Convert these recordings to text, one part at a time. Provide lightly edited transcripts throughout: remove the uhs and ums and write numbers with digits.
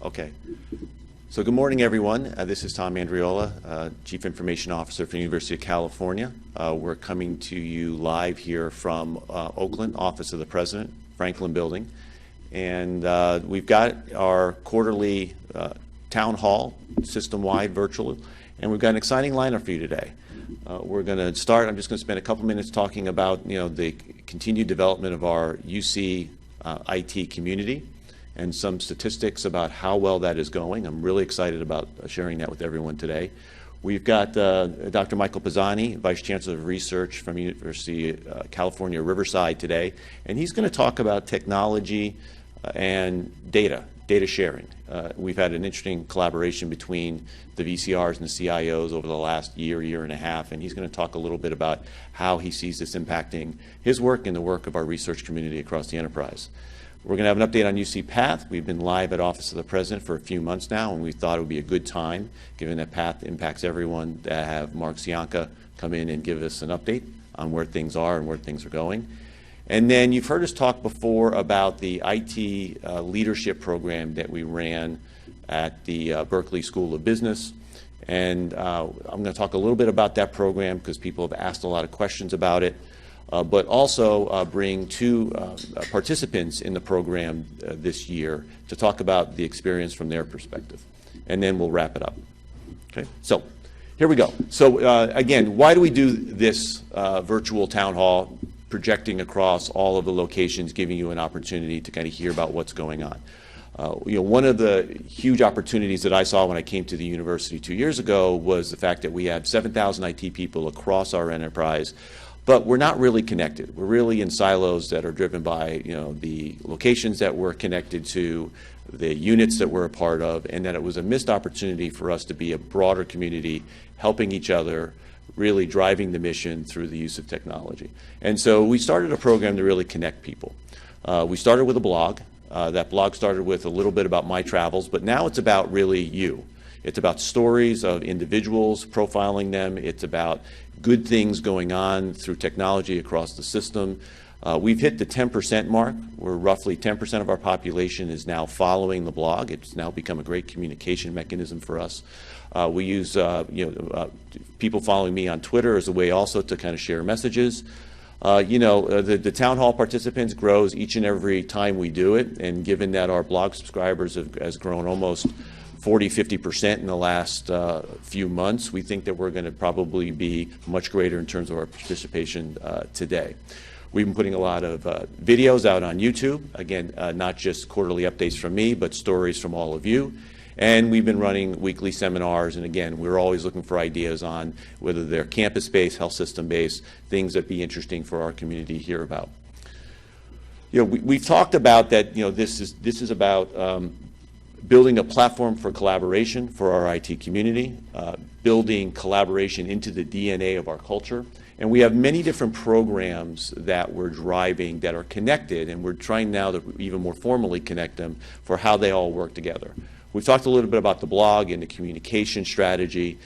Okay. So good morning, everyone. This is Tom Andriola, Chief Information Officer for the University of California. We're coming to you live here from Oakland, Office of the President, Franklin Building. And we've got our quarterly town hall, system-wide, virtual, and we've got an exciting lineup for you today. We're going to start, I'm just going to spend a couple minutes talking about, the continued development of our UC IT community and some statistics about how well that is going. I'm really excited about sharing that with everyone today. We've got Dr. Michael Pisani, Vice Chancellor of Research from University of California, Riverside today, and he's going to talk about technology and data sharing. We've had an interesting collaboration between the VCRs and the CIOs over the last year and a half, and he's going to talk a little bit about how he sees this impacting his work and the work of our research community across the enterprise. We're going to have an update on UC Path. We've been live at Office of the President for a few months now, and we thought it would be a good time, given that Path impacts everyone, to have Mark Cianca come in and give us an update on where things are and where things are going. And then you've heard us talk before about the IT leadership program that we ran at the Berkeley School of Business. And I'm going to talk a little bit about that program because people have asked a lot of questions about it. But also bring two participants in the program this year to talk about the experience from their perspective. And then we'll wrap it up. Okay, so here we go. So again, why do we do this virtual town hall, projecting across all of the locations, giving you an opportunity to kind of hear about what's going on? One of the huge opportunities that I saw when I came to the university 2 years ago was the fact that we have 7,000 IT people across our enterprise, but we're not really connected. We're really in silos that are driven by the locations that we're connected to, the units that we're a part of, and that it was a missed opportunity for us to be a broader community, helping each other, really driving the mission through the use of technology. And so we started a program to really connect people. We started with a blog. That blog started with a little bit about my travels, but now it's about really you. It's about stories of individuals, profiling them. It's about good things going on through technology across the system. We've hit the 10% mark, where roughly 10% of our population is now following the blog. It's now become a great communication mechanism for us. We use people following me on Twitter as a way also to kind of share messages. The town hall participants grows each and every time we do it, and given that our blog subscribers has grown almost 40–50% in the last few months, we think that we're going to probably be much greater in terms of our participation today. We've been putting a lot of videos out on YouTube, again, not just quarterly updates from me, but stories from all of you. And we've been running weekly seminars, and again, we're always looking for ideas on whether they're campus-based, health system-based, things that be interesting for our community to hear about. We've talked about that, this is about building a platform for collaboration for our IT community, building collaboration into the DNA of our culture. And we have many different programs that we're driving that are connected, and we're trying now to even more formally connect them for how they all work together. We've talked a little bit about the blog and the communication strategy.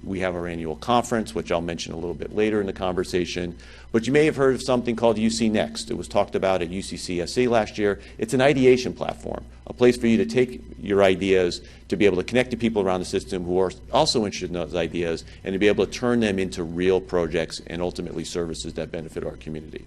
We have our annual conference, which I'll mention a little bit later in the conversation. But you may have heard of something called UC Next. It was talked about at UCCSC last year. It's an ideation platform, a place for you to take your ideas, to be able to connect to people around the system who are also interested in those ideas, and to be able to turn them into real projects and ultimately services that benefit our community.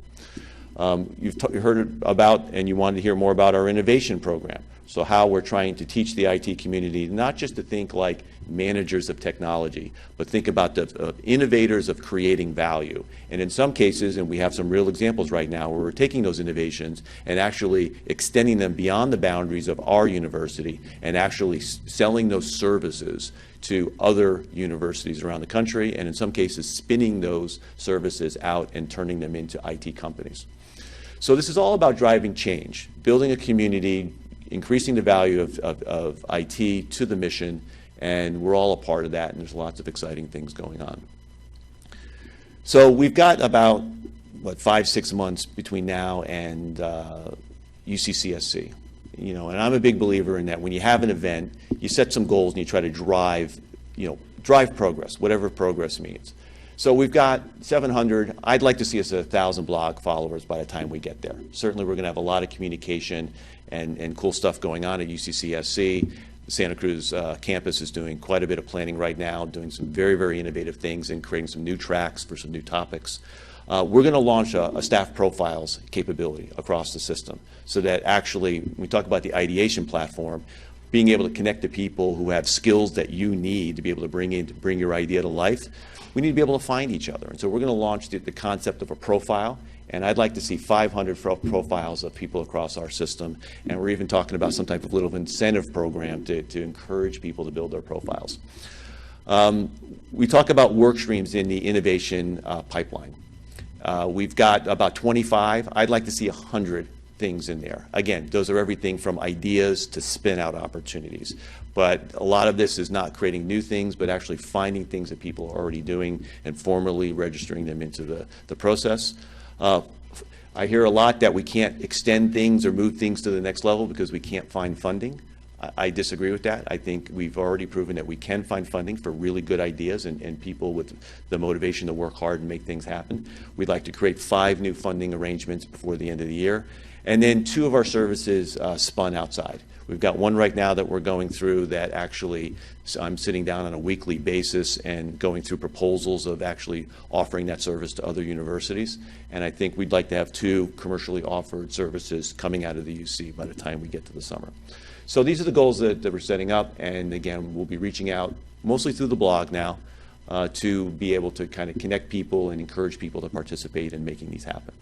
You've heard about, and you wanted to hear more about, our innovation program. So how we're trying to teach the IT community not just to think like managers of technology, but think about the innovators of creating value. And in some cases, and we have some real examples right now, where we're taking those innovations and actually extending them beyond the boundaries of our university and actually selling those services to other universities around the country, and in some cases IT those services out and turning them into IT companies. So this is all about driving change, building a community, increasing the value of IT to the mission, and we're all a part of that, and there's lots of exciting things going on. So we've got about, 5–6 months between now and UCCSC. And I'm a big believer in that when you have an event, you set some goals and you try to drive progress, whatever progress means. So we've got 700. I'd like to see us 1,000 blog followers by the time we get there. Certainly, we're going to have a lot of communication and cool stuff going on at UCCSC. The Santa Cruz campus is doing quite a bit of planning right now, doing some very, very innovative things and creating some new tracks for some new topics. We're going to launch a staff profiles capability across the system so that actually, when we talk about the ideation platform, being able to connect to people who have skills that you need to be able to bring your idea to life, we need to be able to find each other. And so we're going to launch the concept of a profile. And I'd like to see 500 profiles of people across our system. And we're even talking about some type of little incentive program to encourage people to build their profiles. We talk about work streams in the innovation pipeline. We've got about 25. I'd like to see 100 things in there. Again, those are everything from ideas to spin out opportunities. But a lot of this is not creating new things, but actually finding things that people are already doing and formally registering them into the process. I hear a lot that we can't extend things or move things to the next level because we can't find funding. I disagree with that. I think we've already proven that we can find funding for really good ideas and people with the motivation to work hard and make things happen. We'd like to create 5 new funding arrangements before the end of the year. And then 2 of our services spun outside. We've got one right now that we're going through that actually I'm sitting down on a weekly basis and going through proposals of actually offering that service to other universities. And I think we'd like to have 2 commercially offered services coming out of the UC by the time we get to the summer. So these are the goals that we're setting up. And again, we'll be reaching out mostly through the blog now to be able to kind of connect people and encourage people to participate in making these happen.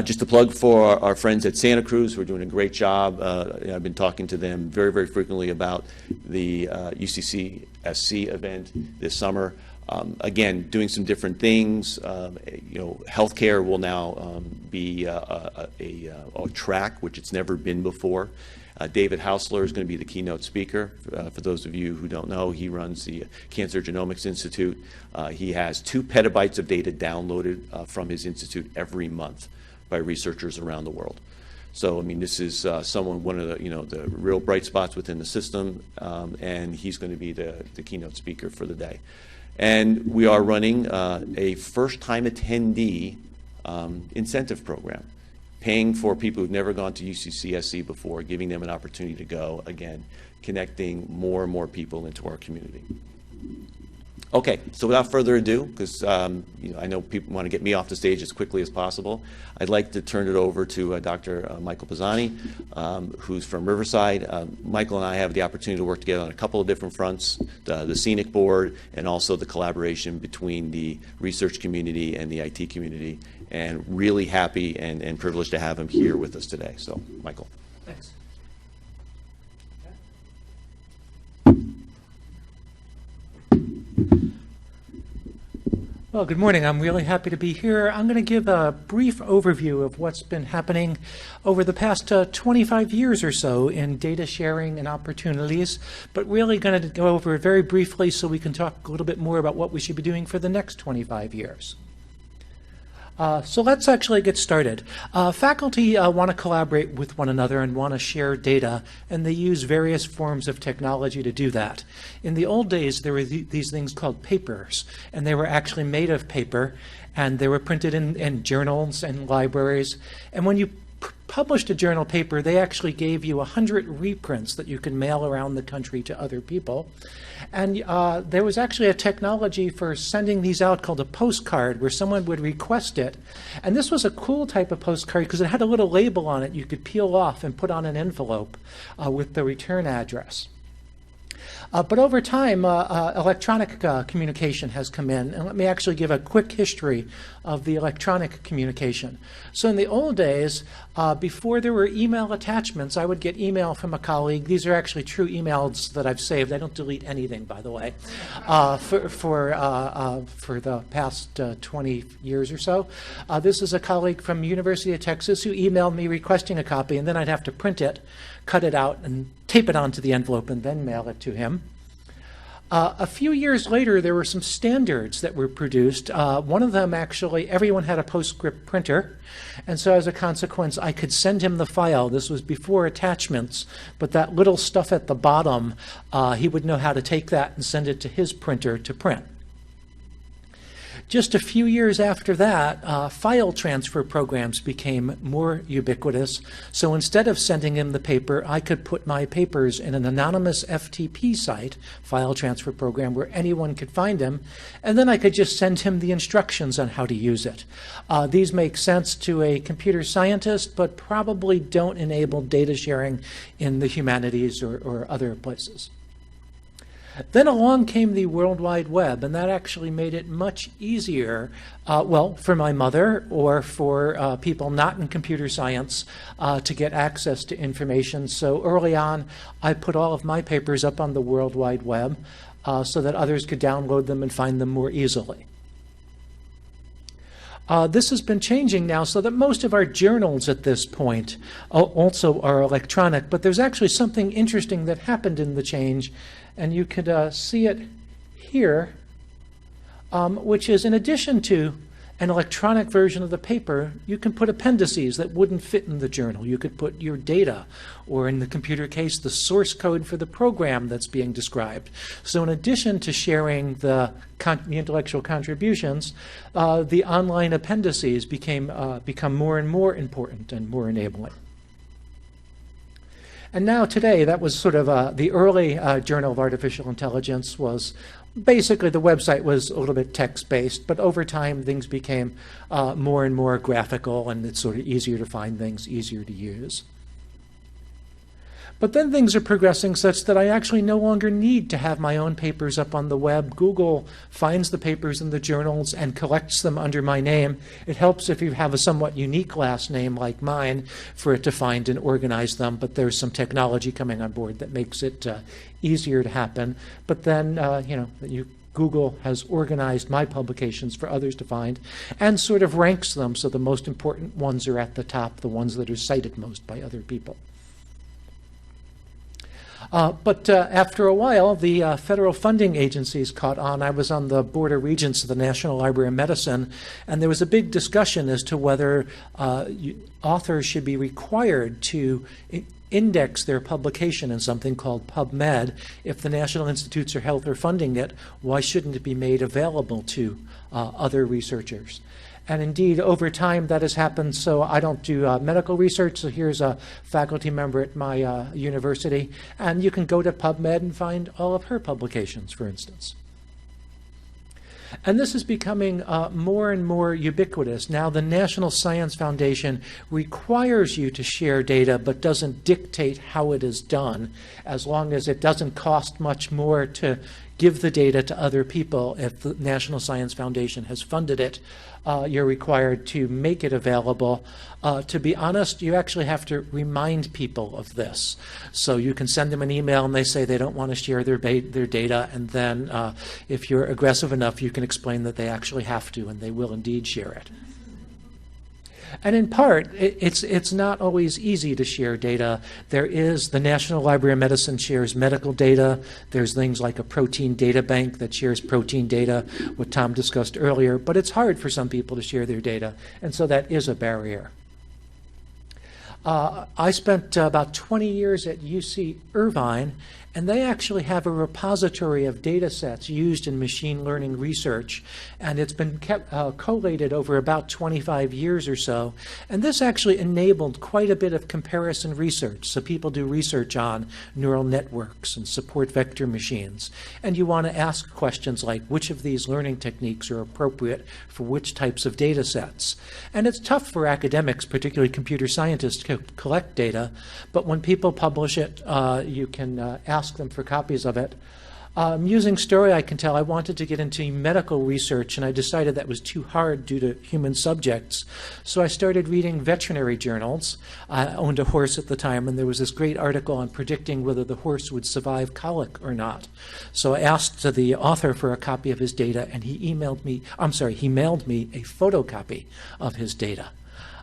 Just a plug for our friends at Santa Cruz who are doing a great job. I've been talking to them very, very frequently about the UCCSC event this summer. Again, doing some different things. Healthcare will now be a track which it's never been before. David Hausler is going to be the keynote speaker. For those of you who don't know, he runs the Cancer Genomics Institute. He has 2 petabytes of data downloaded from his institute every month by researchers around the world. So, I mean, this is one of the real bright spots within the system, and he's going to be the keynote speaker for the day. And we are running a first-time attendee incentive program, paying for people who've never gone to UCCSC before, giving them an opportunity to go, again, connecting more and more people into our community. Okay, so without further ado, because I know people want to get me off the stage as quickly as possible, I'd like to turn it over to Dr. Michael Pisani, who's from Riverside. Michael and I have the opportunity to work together on a couple of different fronts, the Scenic Board and also the collaboration between the research community and the IT community, and really happy and privileged to have him here with us today. So, Michael. Thanks. Well, good morning. I'm really happy to be here. I'm going to give a brief overview of what's been happening over the past 25 years or so in data sharing and opportunities, but really going to go over it very briefly so we can talk a little bit more about what we should be doing for the next 25 years. So let's actually get started. Faculty want to collaborate with one another and want to share data, and they use various forms of technology to do that. In the old days, there were these things called papers, and they were actually made of paper, and they were printed in journals and libraries. And when you published a journal paper, they actually gave you 100 reprints that you could mail around the country to other people. And there was actually a technology for sending these out called a postcard, where someone would request it. And this was a cool type of postcard because it had a little label on it you could peel off and put on an envelope with the return address. But over time, electronic communication has come in. And let me actually give a quick history of the electronic communication. So in the old days, before there were email attachments, I would get email from a colleague. These are actually true emails that I've saved. I don't delete anything, by the way, for the past 20 years or so. This is a colleague from University of Texas who emailed me requesting a copy, and then I'd have to print it, cut it out, and tape it onto the envelope and then mail it to him. A few years later, there were some standards that were produced. One of them, actually, everyone had a PostScript printer. And so as a consequence, I could send him the file. This was before attachments, but that little stuff at the bottom, he would know how to take that and send it to his printer to print. Just a few years after that, file transfer programs became more ubiquitous. So instead of sending him the paper, I could put my papers in an anonymous FTP site, file transfer program, where anyone could find them, and then I could just send him the instructions on how to use it. These make sense to a computer scientist, but probably don't enable data sharing in the humanities or other places. Then along came the World Wide Web, and that actually made it much easier, well, for my mother or for people not in computer science to get access to information. So early on, I put all of my papers up on the World Wide Web so that others could download them and find them more easily. This has been changing now so that most of our journals at this point also are electronic, but there's actually something interesting that happened in the change, and you could see it here, which is in addition to an electronic version of the paper, you can put appendices that wouldn't fit in the journal. You could put your data, or in the computer case, the source code for the program that's being described. So in addition to sharing the intellectual contributions, the online appendices become more and more important and more enabling. And now today, that was sort of the early Journal of Artificial Intelligence was basically the website was a little bit text-based, but over time things became more and more graphical, and it's sort of easier to find things, easier to use. But then things are progressing such that I actually no longer need to have my own papers up on the web. Google finds the papers in the journals and collects them under my name. It helps if you have a somewhat unique last name like mine for it to find and organize them, but there's some technology coming on board that makes it easier to happen. But then, Google has organized my publications for others to find and sort of ranks them so the most important ones are at the top, the ones that are cited most by other people. But after a while, the federal funding agencies caught on. I was on the Board of Regents of the National Library of Medicine, and there was a big discussion as to whether authors should be required to index their publication in something called PubMed. If the National Institutes of Health are funding it, why shouldn't it be made available to other researchers? And indeed, over time, that has happened. So I don't do medical research. So here's a faculty member at my university. And you can go to PubMed and find all of her publications, for instance. And this is becoming more and more ubiquitous. Now the National Science Foundation requires you to share data, but doesn't dictate how it is done, as long as it doesn't cost much more to give the data to other people. If the National Science Foundation has funded it, you're required to make it available. To be honest, you actually have to remind people of this. So you can send them an email and they say they don't want to share their data, and then if you're aggressive enough, you can explain that they actually have to, and they will indeed share it. And in part, it's not always easy to share data. There is, the National Library of Medicine shares medical data. There's things like a protein data bank that shares protein data, what Tom discussed earlier, but it's hard for some people to share their data, and so that is a barrier. I spent about 20 years at UC Irvine, and they actually have a repository of data sets used in machine learning research, and it's been kept collated over about 25 years or so. And this actually enabled quite a bit of comparison research. So people do research on neural networks and support vector machines. And you want to ask questions like, which of these learning techniques are appropriate for which types of data sets? And it's tough for academics, particularly computer scientists, to collect data, but when people publish it, you can ask them for copies of it. Using story, I can tell I wanted to get into medical research, and I decided that was too hard due to human subjects. So I started reading veterinary journals. I owned a horse at the time, and there was this great article on predicting whether the horse would survive colic or not. So I asked the author for a copy of his data, and he mailed me a photocopy of his data.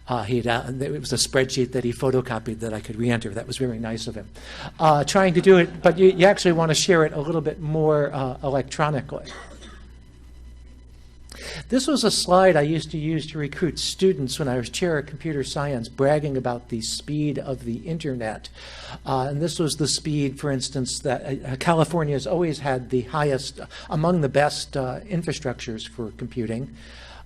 It was a spreadsheet that he photocopied that I could re-enter. That was very nice of him. Trying to do it, but you actually want to share it a little bit more electronically. This was a slide I used to use to recruit students when I was chair of computer science, bragging about the speed of the internet. And this was the speed, for instance, that California has always had the highest, among the best infrastructures for computing.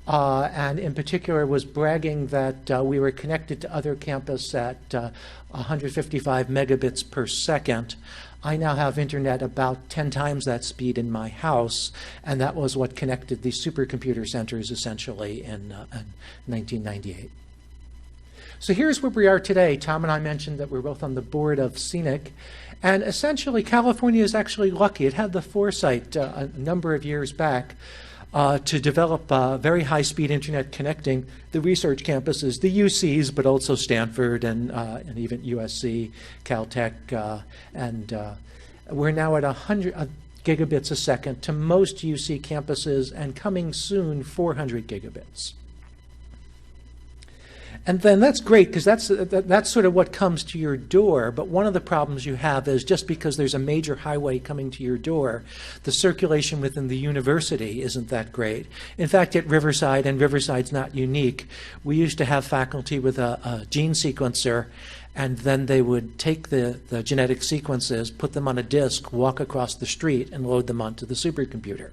And in particular was bragging that we were connected to other campuses at 155 megabits per second. I now have internet about 10 times that speed in my house, and that was what connected the supercomputer centers essentially in 1998. So here's where we are today. Tom and I mentioned that we're both on the board of Scenic, and essentially California is actually lucky. It had the foresight a number of years back to develop very high-speed internet connecting the research campuses, the UCs, but also Stanford and even USC, Caltech, and we're now at 100 gigabits a second to most UC campuses, and coming soon 400 gigabits. And then that's great, because that's sort of what comes to your door. But one of the problems you have is just because there's a major highway coming to your door, the circulation within the university isn't that great. In fact, at Riverside, and Riverside's not unique, we used to have faculty with a gene sequencer, and then they would take the genetic sequences, put them on a disk, walk across the street, and load them onto the supercomputer.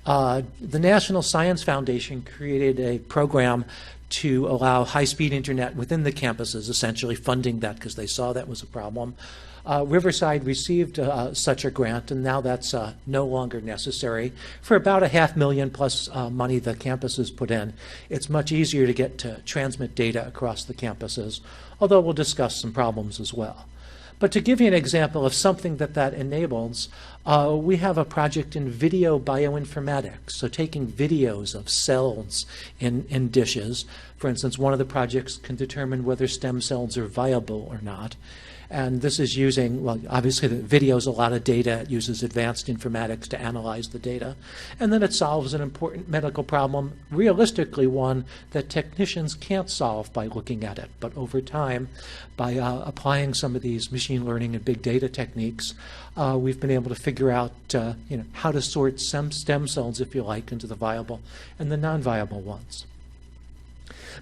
The National Science Foundation created a program to allow high-speed internet within the campuses, essentially funding that because they saw that was a problem. Riverside received such a grant, and now that's no longer necessary. For about $500,000 plus money the campuses put in, it's much easier to get to transmit data across the campuses, although we'll discuss some problems as well. But to give you an example of something that enables, we have a project in video bioinformatics, so taking videos of cells in dishes. For instance, one of the projects can determine whether stem cells are viable or not. And this is using, well, obviously the video is a lot of data. It uses advanced informatics to analyze the data. And then it solves an important medical problem, realistically one that technicians can't solve by looking at it. But over time, by applying some of these machine learning and big data techniques, we've been able to figure out how to sort some stem cells, if you like, into the viable and the non-viable ones.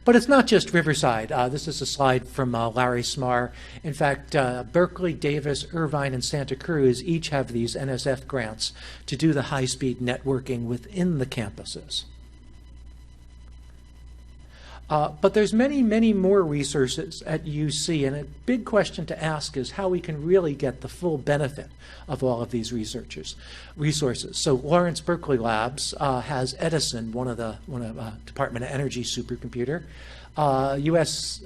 But it's not just Riverside. This is a slide from Larry Smarr. In fact, Berkeley, Davis, Irvine, and Santa Cruz each have these NSF grants to do the high-speed networking within the campuses. But there's many, many more resources at UC, and a big question to ask is how we can really get the full benefit of all of these resources. So Lawrence Berkeley Labs has Edison, one of Department of Energy supercomputer. U.S.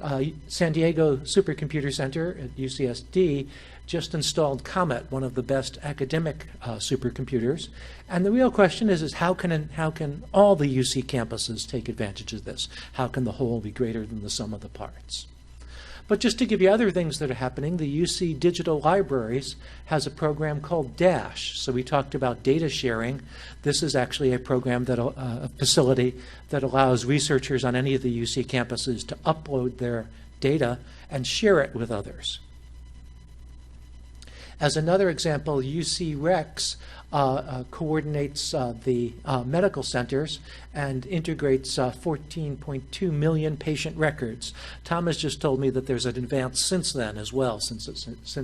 San Diego Supercomputer Center at UCSD just installed Comet, one of the best academic supercomputers. And the real question is how can all the UC campuses take advantage of this? How can the whole be greater than the sum of the parts? But just to give you other things that are happening, the UC Digital Libraries has a program called DASH. So we talked about data sharing. This is actually a program, a facility that allows researchers on any of the UC campuses to upload their data and share it with others. As another example, UC Rex coordinates the medical centers and integrates 14.2 million patient records. Tom has just told me that there's an advance since then as well, since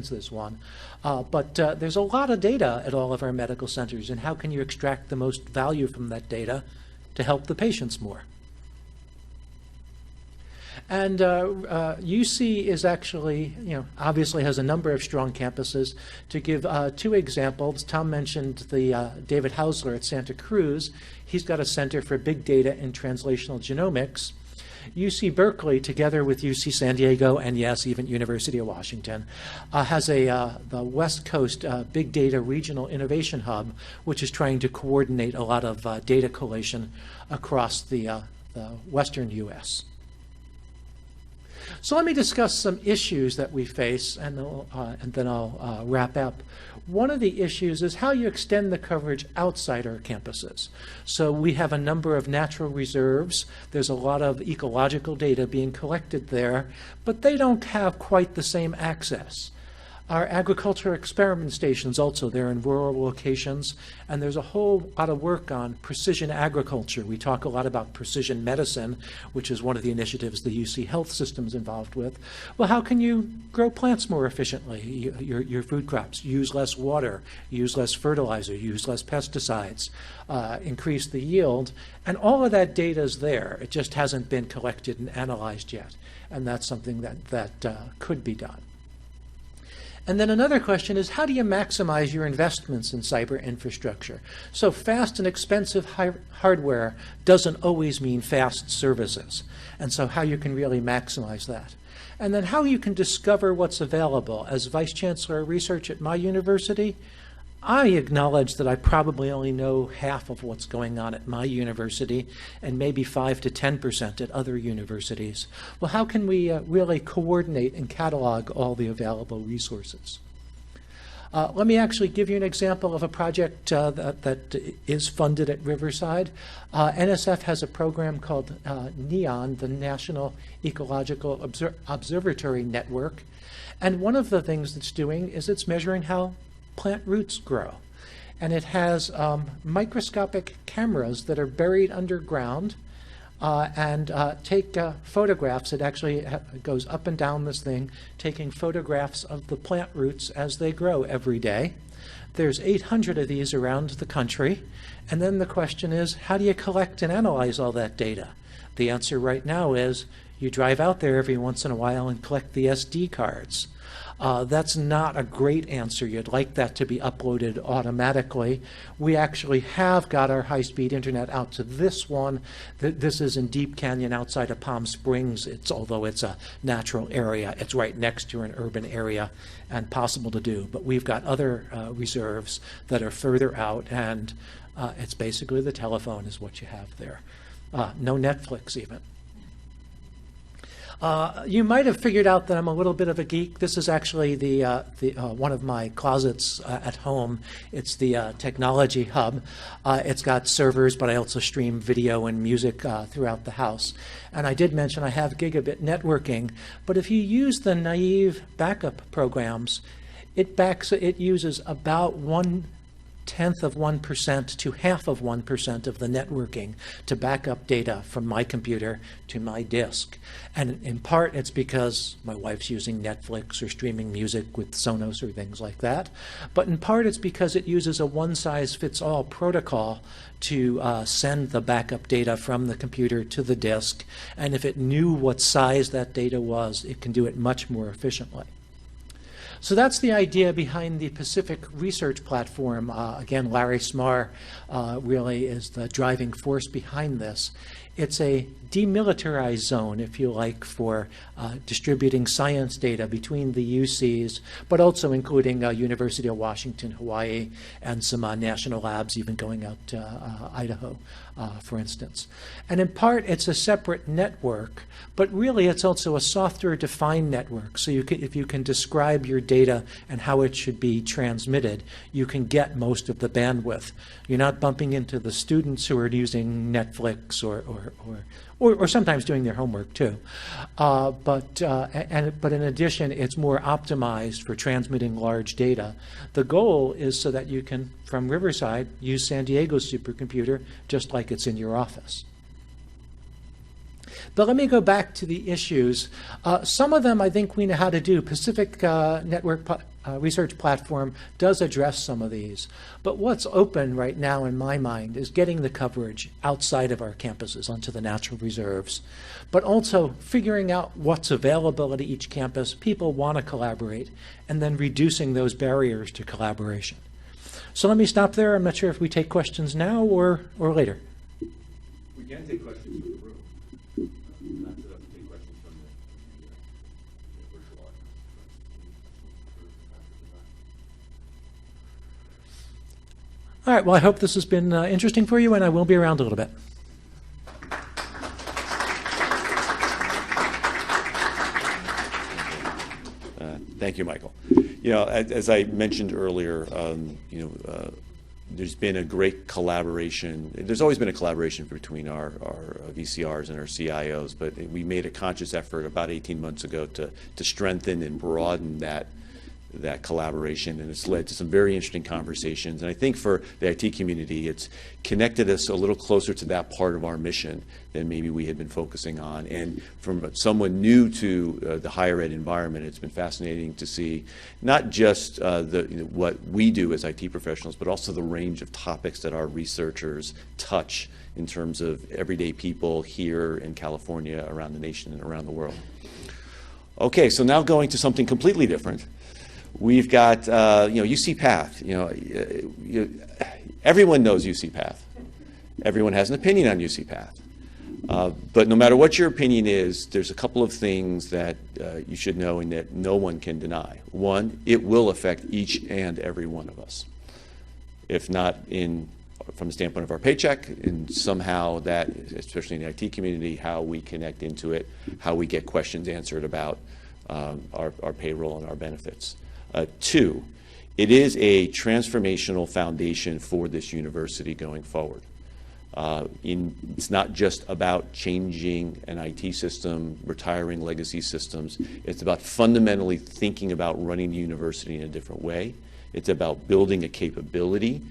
this one. But there's a lot of data at all of our medical centers, and how can you extract the most value from that data to help the patients more? And UC is actually, obviously has a number of strong campuses. To give two examples, Tom mentioned the David Hausler at Santa Cruz. He's got a center for big data and translational genomics. UC Berkeley, together with UC San Diego and, yes, even University of Washington, has the West Coast Big Data Regional Innovation Hub, which is trying to coordinate a lot of data collation across the western U.S. So let me discuss some issues that we face, and then I'll wrap up. One of the issues is how you extend the coverage outside our campuses. So we have a number of natural reserves. There's a lot of ecological data being collected there, but they don't have quite the same access. Our agriculture experiment stations also, they're in rural locations, and there's a whole lot of work on precision agriculture. We talk a lot about precision medicine, which is one of the initiatives the UC Health System is involved with. Well, how can you grow plants more efficiently, your food crops? Use less water, use less fertilizer, use less pesticides, increase the yield, and all of that data is there. It just hasn't been collected and analyzed yet, and that's something that could be done. And then another question is, how do you maximize your investments in cyber infrastructure? So fast and expensive hardware doesn't always mean fast services. And so how you can really maximize that. And then how you can discover what's available. As Vice Chancellor of Research at my university, I acknowledge that I probably only know half of what's going on at my university and maybe 5 to 10% at other universities. Well, how can we really coordinate and catalog all the available resources? Let me actually give you an example of a project that is funded at Riverside. NSF has a program called NEON, the National Ecological Observatory Network. And one of the things it's doing is it's measuring how plant roots grow. And it has microscopic cameras that are buried underground and take photographs. It actually goes up and down this thing, taking photographs of the plant roots as they grow every day. There's 800 of these around the country. And then the question is, how do you collect and analyze all that data? The answer right now is you drive out there every once in a while and collect the SD cards. That's not a great answer. You'd like that to be uploaded automatically. We actually have got our high-speed internet out to this one. This is in Deep Canyon outside of Palm Springs. Although it's a natural area, it's right next to an urban area and possible to do. But we've got other reserves that are further out, and it's basically the telephone is what you have there. No Netflix even. You might have figured out that I'm a little bit of a geek. This is actually one of my closets at home. It's the technology hub. It's got servers, but I also stream video and music throughout the house. And I did mention I have gigabit networking, but if you use the naive backup programs, it uses about 0.1% to 0.5% of the networking to back up data from my computer to my disk. And in part, it's because my wife's using Netflix or streaming music with Sonos or things like that. But in part, it's because it uses a one-size-fits-all protocol to send the backup data from the computer to the disk. And if it knew what size that data was, it can do it much more efficiently. So that's the idea behind the Pacific Research Platform. Again, Larry Smarr really is the driving force behind this. It's a demilitarized zone, if you like, for distributing science data between the UCs, but also including University of Washington, Hawaii, and some national labs even going out to Idaho, for instance. And in part, it's a separate network, but really it's also a software-defined network. So if you can describe your data and how it should be transmitted, you can get most of the bandwidth. You're not bumping into the students who are using Netflix or sometimes doing their homework too. But in addition, it's more optimized for transmitting large data. The goal is so that you can, from Riverside, use San Diego's supercomputer just like it's in your office. But let me go back to the issues. Some of them I think we know how to do. Pacific Network Research Platform does address some of these. But what's open right now in my mind is getting the coverage outside of our campuses onto the natural reserves, but also figuring out what's available at each campus. People want to collaborate, and then reducing those barriers to collaboration. So let me stop there. I'm not sure if we take questions now or later. We can take questions from the room. Not set up to take questions from the virtual audience. All right, well, I hope this has been interesting for you, and I will be around a little bit. Thank you, Michael. You know, as I mentioned earlier, there's been a great collaboration. There's always been a collaboration between our VCRs and our CIOs, but we made a conscious effort about 18 months ago to strengthen and broaden that collaboration, and it's led to some very interesting conversations. And I think for the IT community, it's connected us a little closer to that part of our mission than maybe we had been focusing on. And from someone new to the higher ed environment, it's been fascinating to see not just what we do as IT professionals, but also the range of topics that our researchers touch in terms of everyday people here in California, around the nation, and around the world. Okay, so now going to something completely different. We've got, UC Path. Everyone knows UC Path. Everyone has an opinion on UC Path. But no matter what your opinion is, there's a couple of things that you should know and that no one can deny. One, it will affect each and every one of us. If not from the standpoint of our paycheck, and somehow that, especially in the IT community, how we connect into it, how we get questions answered about our payroll and our benefits. Two, it is a transformational foundation for this university going forward. It's not just about changing an IT system, retiring legacy systems. It's about fundamentally thinking about running the university in a different way. It's about building a capability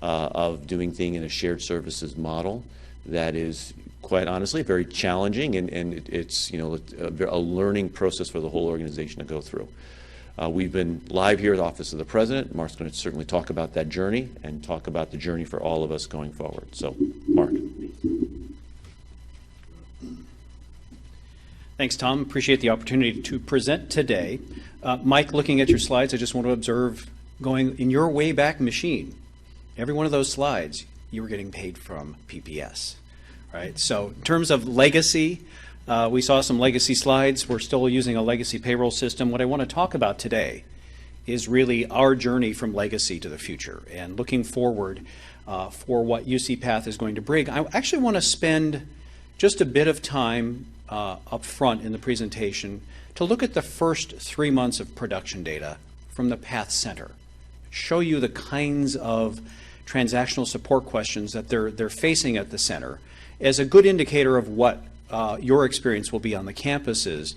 of doing things in a shared services model that is, quite honestly, very challenging, and it's a learning process for the whole organization to go through. We've been live here at the Office of the President. Mark's going to certainly talk about that journey and talk about the journey for all of us going forward. So, Mark. Thanks, Tom. Appreciate the opportunity to present today. Mike, looking at your slides, I just want to observe, going in your Wayback Machine, every one of those slides, you were getting paid from PPS, right? So in terms of legacy, we saw some legacy slides. We're still using a legacy payroll system. What I want to talk about today is really our journey from legacy to the future and looking forward for what UC Path is going to bring. I actually want to spend just a bit of time up front in the presentation to look at the first 3 months of production data from the Path Center, show you the kinds of transactional support questions that they're facing at the center as a good indicator of what your experience will be on the campuses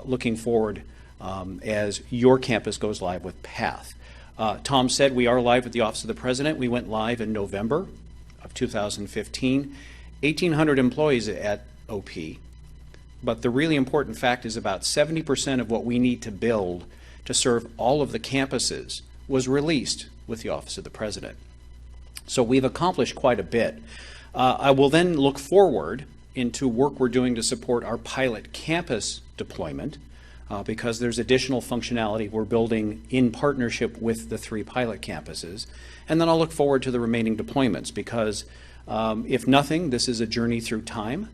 looking forward as your campus goes live with Path. Tom said we are live at the Office of the President. We went live in November of 2015, 1,800 employees at OP. But the really important fact is about 70% of what we need to build to serve all of the campuses was released with the Office of the President. So we've accomplished quite a bit. I will then look forward into work we're doing to support our pilot campus deployment because there's additional functionality we're building in partnership with the 3 pilot campuses. And then I'll look forward to the remaining deployments because if nothing, this is a journey through time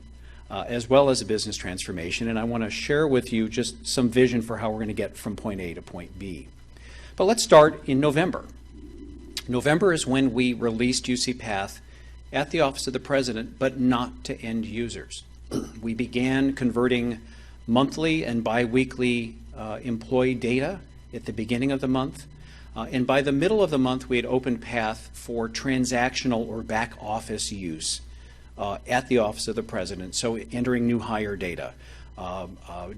as well as a business transformation. And I want to share with you just some vision for how we're going to get from point A to point B. But let's start in November. November is when we released UC Path at the Office of the President, but not to end users. We began converting monthly and biweekly employee data at the beginning of the month. And by the middle of the month, we had opened Path for transactional or back office use at the Office of the President. So entering new hire data,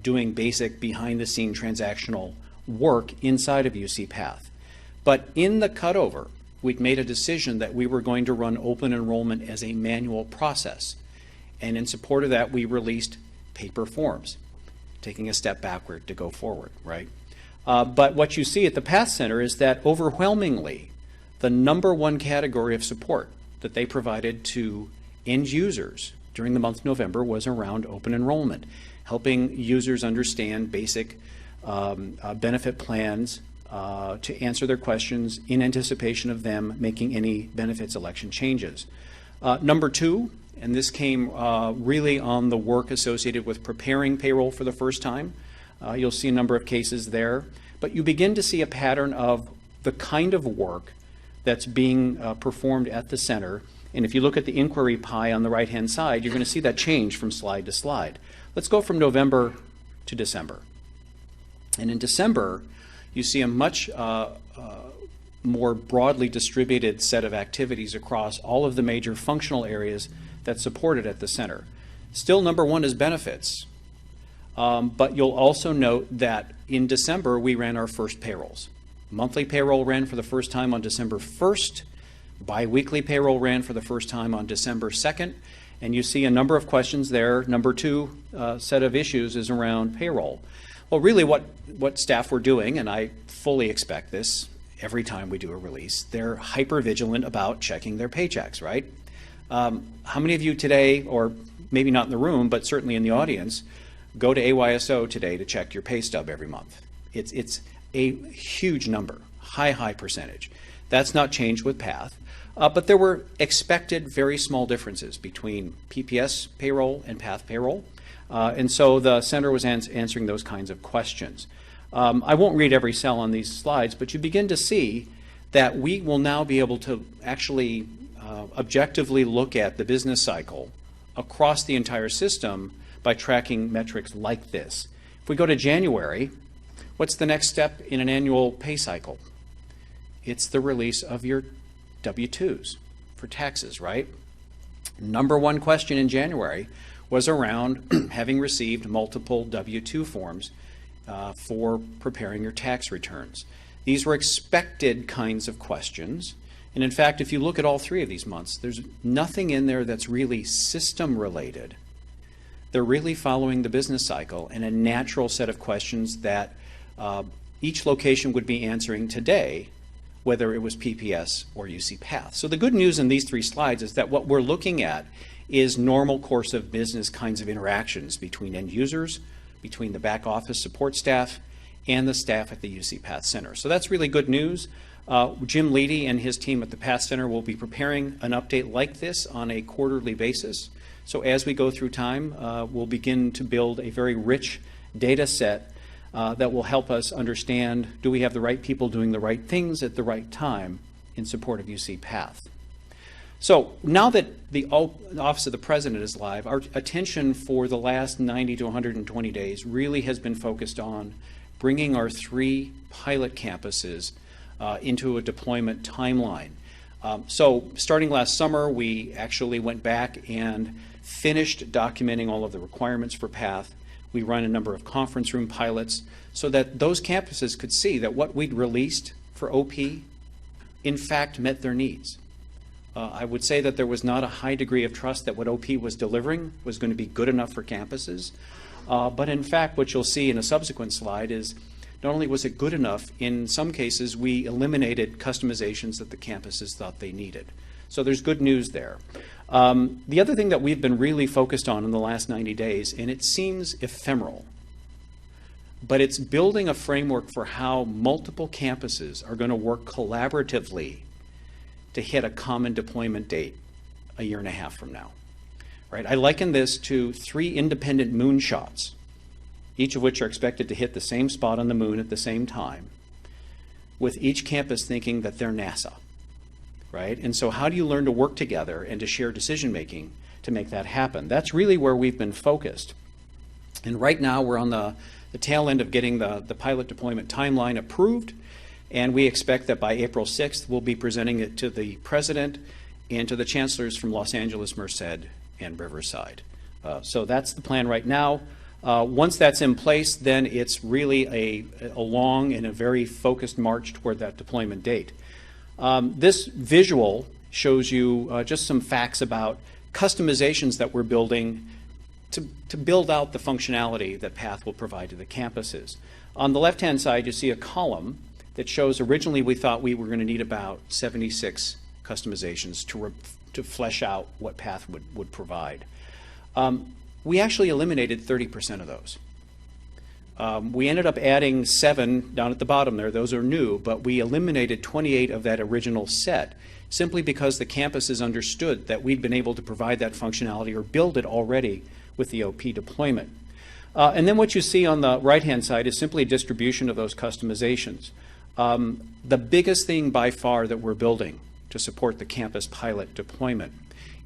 doing basic behind-the-scene transactional work inside of UC Path. But in the cutover, we'd made a decision that we were going to run open enrollment as a manual process. And in support of that, we released paper forms, taking a step backward to go forward, right? But what you see at the Path Center is that overwhelmingly, the #1 category of support that they provided to end users during the month of November was around open enrollment, helping users understand basic benefit plans, to answer their questions in anticipation of them making any benefits election changes. Number 2, and this came really on the work associated with preparing payroll for the first time. You'll see a number of cases there, but you begin to see a pattern of the kind of work that's being performed at the center. And if you look at the inquiry pie on the right-hand side, you're going to see that change from slide to slide. Let's go from November to December. And in December, you see a much more broadly distributed set of activities across all of the major functional areas that's supported at the center. Still, #1 is benefits. But you'll also note that in December, we ran our first payrolls. Monthly payroll ran for the first time on December 1st. Biweekly payroll ran for the first time on December 2nd. And you see a number of questions there. Number two set of issues is around payroll. Well, really what staff were doing, and I fully expect this every time we do a release, they're hyper vigilant about checking their paychecks, right? How many of you today, or maybe not in the room, but certainly in the audience, go to AYSO today to check your pay stub every month? It's a huge number, high percentage. That's not changed with PATH. But there were expected very small differences between PPS payroll and PATH payroll. And so the center was answering those kinds of questions. I won't read every cell on these slides, but you begin to see that we will now be able to actually objectively look at the business cycle across the entire system by tracking metrics like this. If we go to January, what's the next step in an annual pay cycle? It's the release of your W-2s for taxes, right? Number one question in January was around having received multiple W-2 forms for preparing your tax returns. These were expected kinds of questions. And in fact, if you look at all three of these months, there's nothing in there that's really system related. They're really following the business cycle and a natural set of questions that each location would be answering today, whether it was PPS or UC PATH. So the good news in these three slides is that what we're looking at is normal course of business kinds of interactions between end users, between the back office support staff, and the staff at the UC PATH Center. So that's really good news. Jim Leedy and his team at the PATH Center will be preparing an update like this on a quarterly basis. So as we go through time, we'll begin to build a very rich data set that will help us understand, do we have the right people doing the right things at the right time in support of UC PATH? So now that the Office of the President is live, our attention for the last 90 to 120 days really has been focused on bringing our 3 pilot campuses into a deployment timeline. So starting last summer, we actually went back and finished documenting all of the requirements for PATH. We run a number of conference room pilots so that those campuses could see that what we'd released for OP in fact met their needs. I would say that there was not a high degree of trust that what OP was delivering was going to be good enough for campuses. But in fact, what you'll see in a subsequent slide is not only was it good enough, in some cases we eliminated customizations that the campuses thought they needed. So there's good news there. The other thing that we've been really focused on in the last 90 days, and it seems ephemeral, but it's building a framework for how multiple campuses are going to work collaboratively to hit a common deployment date a year and a half from now. Right? I liken this to 3 independent moonshots, each of which are expected to hit the same spot on the moon at the same time, with each campus thinking that they're NASA. Right? And so how do you learn to work together and to share decision making to make that happen? That's really where we've been focused. And right now we're on the tail end of getting the pilot deployment timeline approved, and we expect that by April 6th we'll be presenting it to the President and to the chancellors from Los Angeles, Merced, and Riverside. So that's the plan right now. Once that's in place, then it's really a long and a very focused march toward that deployment date. This visual shows you just some facts about customizations that we're building to build out the functionality that PATH will provide to the campuses. On the left-hand side, you see a column that shows originally we thought we were going to need about 76 customizations to flesh out what PATH would provide. We actually eliminated 30% of those. We ended up adding 7 down at the bottom there. Those are new, but we eliminated 28 of that original set simply because the campuses understood that we'd been able to provide that functionality or build it already with the OP deployment. And then what you see on the right-hand side is simply a distribution of those customizations. The biggest thing by far that we're building to support the campus pilot deployment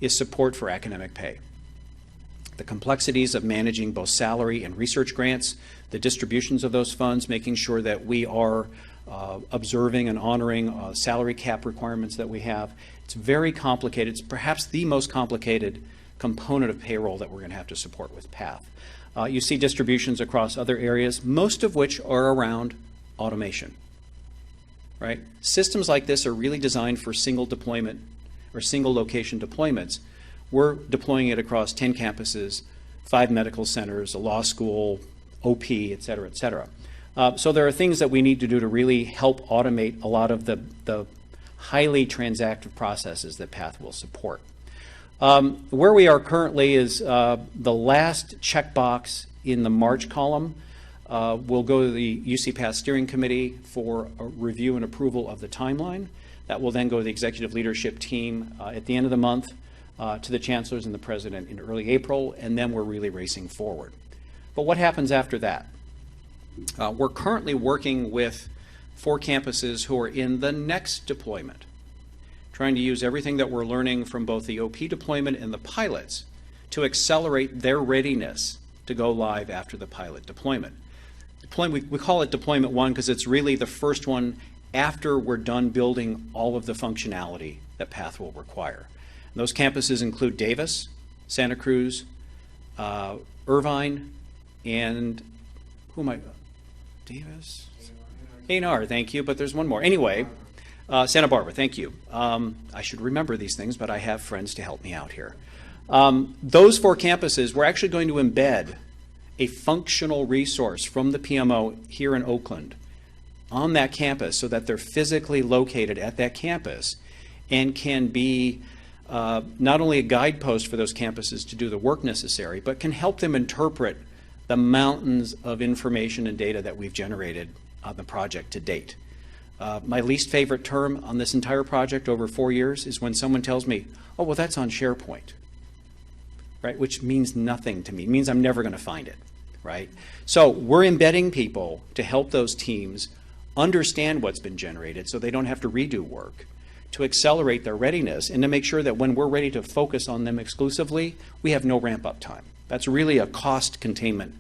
is support for academic pay. The complexities of managing both salary and research grants, the distributions of those funds, making sure that we are observing and honoring salary cap requirements that we have. It's very complicated. It's perhaps the most complicated component of payroll that we're going to have to support with PATH. You see distributions across other areas, most of which are around automation. right? Systems like this are really designed for single deployment or single location deployments. We're deploying it across 10 campuses, 5 medical centers, a law school, OP, et cetera, et cetera. So there are things that we need to do to really help automate a lot of the highly transactive processes that Path will support. Where we are currently is the last checkbox in the March column will go to the UC Path Steering Committee for a review and approval of the timeline. That will then go to the executive leadership team at the end of the month, to the chancellors and the president in early April, and then we're really racing forward. But what happens after that? We're currently working with 4 campuses who are in the next deployment, trying to use everything that we're learning from both the OP deployment and the pilots to accelerate their readiness to go live after the pilot deployment. We call it Deployment 1 because it's really the first one after we're done building all of the functionality that Path will require. And those campuses include Davis, Santa Cruz, Irvine, and who am I? Davis? A&R, thank you, but there's one more. Anyway, Santa Barbara, thank you. I should remember these things, but I have friends to help me out here. Those 4 campuses, we're actually going to embed a functional resource from the PMO here in Oakland on that campus so that they're physically located at that campus and can be not only a guidepost for those campuses to do the work necessary, but can help them interpret the mountains of information and data that we've generated on the project to date. My least favorite term on this entire project over 4 years is when someone tells me, oh, well, that's on SharePoint, right? Which means nothing to me. It means I'm never going to find it, right? So we're embedding people to help those teams understand what's been generated so they don't have to redo work, to accelerate their readiness, and to make sure that when we're ready to focus on them exclusively, we have no ramp-up time. That's really a cost containment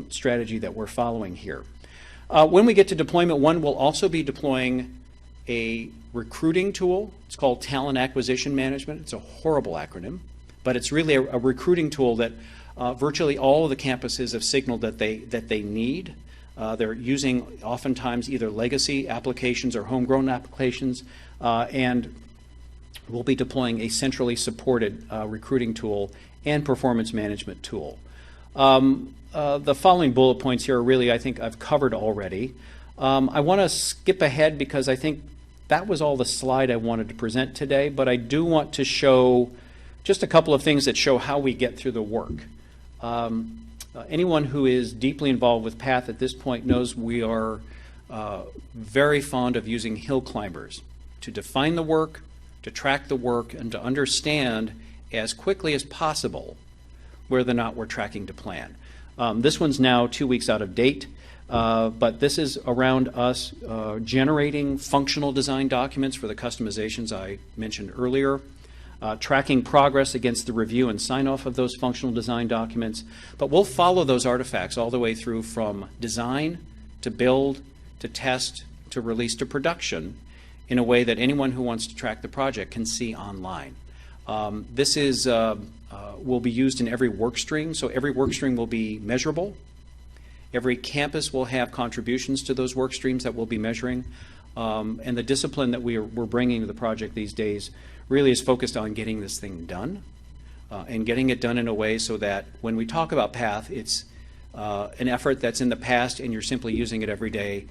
strategy that we're following here. When we get to Deployment 1, we'll also be deploying a recruiting tool. It's called Talent Acquisition Management. It's a horrible acronym, but it's really a recruiting tool that virtually all of the campuses have signaled that they need. They're using oftentimes either legacy applications or homegrown applications, and we'll be deploying a centrally supported recruiting tool and performance management tool. The following bullet points here are really, I think, I've covered already. I want to skip ahead because I think that was all the slide I wanted to present today, but I do want to show just a couple of things that show how we get through the work. Anyone who is deeply involved with Path at this point knows we are very fond of using hill climbers to define the work, to track the work, and to understand as quickly as possible whether or not we're tracking to plan. This one's now 2 weeks out of date, but this is around us generating functional design documents for the customizations I mentioned earlier, tracking progress against the review and sign-off of those functional design documents. But we'll follow those artifacts all the way through from design to build to test to release to production in a way that anyone who wants to track the project can see online. This is will be used in every work stream, so every work stream will be measurable. Every campus will have contributions to those work streams that we'll be measuring. And the discipline that we're bringing to the project these days really is focused on getting this thing done and getting it done in a way so that when we talk about Path, it's an effort that's in the past and you're simply using it every day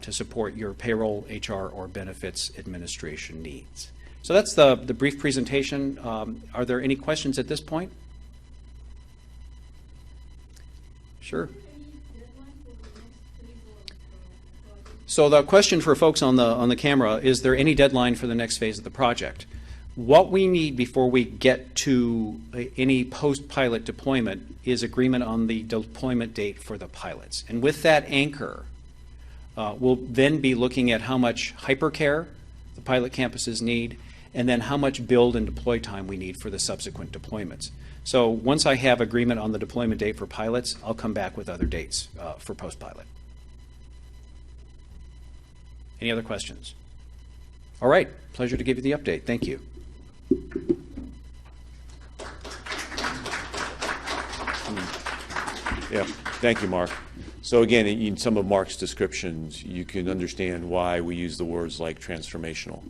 to support your payroll, HR, or benefits administration needs. So that's the brief presentation. Are there any questions at this point? Sure. So the question for folks on the camera, is there any deadline for the next phase of the project? What we need before we get to any post-pilot deployment is agreement on the deployment date for the pilots. And with that anchor, we'll then be looking at how much hypercare the pilot campuses need, and then how much build and deploy time we need for the subsequent deployments. So once I have agreement on the deployment date for pilots, I'll come back with other dates for post-pilot. Any other questions? All right, pleasure to give you the update. Thank you. Yeah, thank you, Mark. So again, in some of Mark's descriptions, you can understand why we use the words like transformational.